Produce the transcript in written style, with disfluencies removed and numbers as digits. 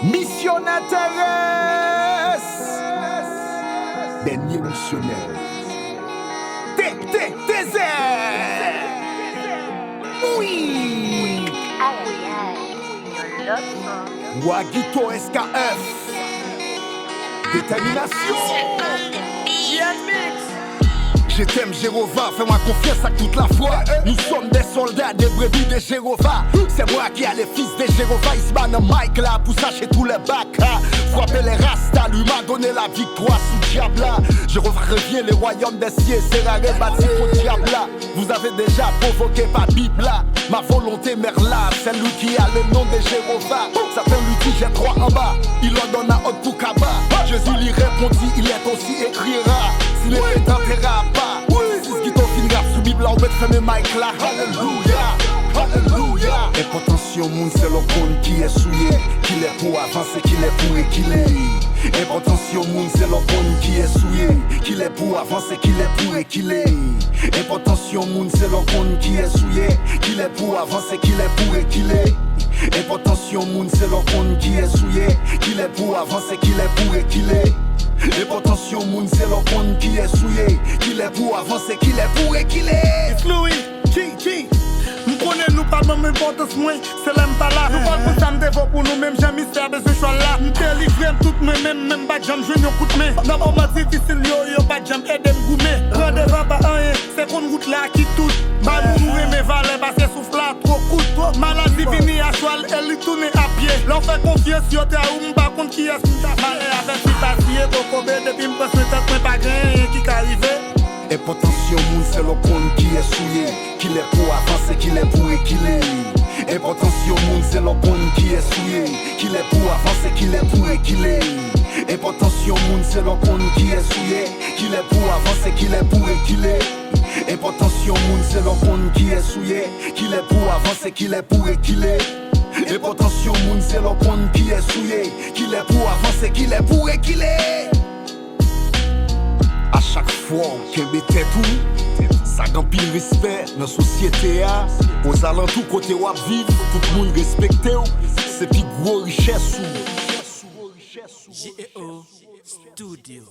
Missionnaire terrestre. Dernier missionnaire. Désert. Oui. Wagito SKF. Détermination. Je t'aime Jéhovah, fais-moi confiance à toute la foi. Nous sommes des soldats, des brebis de Jéhovah. C'est moi qui a les fils de Jéhovah. Il se bat dans Mike là pour sacher tous les bacs. Frapper les rastas, lui m'a donné la victoire sous Diabla. Jéhovah revient, les royaumes des cieux sera rebâti pour Diabla. Vous avez déjà provoqué par Bibla. Ma volonté merla, c'est lui qui a le nom de Jéhovah. Certains lui disent j'ai trois en bas, il en donne à autre pour Kaba. Jésus lui répondit, il est aussi écrira. S'il ne t'entendra pas. Si ce qui t'en finira sous Bible, on met fermer Mike là. Alléluia, alléluia. Importance monde, c'est le monde qui est souillé. Qu'il est pour avancer, qu'il est pour équilibrer. Importance monde, c'est le monde qui est souillé. Qu'il est pour avancer, qu'il est pour équilibrer. Importance monde, c'est le monde qui est souillé. Qu'il est pour avancer, qu'il est pour équilibrer. Importance monde, c'est le monde qui est souillé. Qu'il est pour avancer, qu'il est pour équilibrer. L'importation moun c'est le monde qui est souillé. Qu'il est pour avancer, qu'il est pour équilibrer. It's Louis, G. M'connais nous pas même importance moins, c'est l'aime pas là. Nous parlons pour ça m'dévo pour nous même jamais mystère de ce choix là. M'délivrer tout même pas jam jouer nos coups de main. Dans moment difficile yo pas jam aider m'goumer. Rendez-vous pas rien, c'est qu'on route là qui tout. Bah nous mes valeurs parce que souffle là trop coûte trop. Maladie fini à cheval, elle tourne à pied. L'on fait confiance sur terre ou m'pas compte qui est malheur avec si t'assieds pour depuis m'pense tête pas gain qui arrive. Importance moun c'est le monde qui est souillé. Qu'il est pour avancer, qu'il est pour équilibrer. Importance moun c'est le monde qui est souillé. Qu'il est pour avancer, qu'il est pour équilibrer. Importance moun c'est le monde qui est souillé. Qu'il est pour avancer, qu'il est pour équilibrer. Importance moun c'est le monde qui est souillé. Qu'il est pour avancer, qu'il est pour équilibrer. Importance moun c'est le monde qui est souillé. Qu'il est pour avancer, qu'il est pour équilibrer. À chaque fois qu'on mettait tout, ça gagne pile respect dans la société. Aux alentours côté où vivre, tout le monde respecte. C'est plus gros richesse. GEO Studio.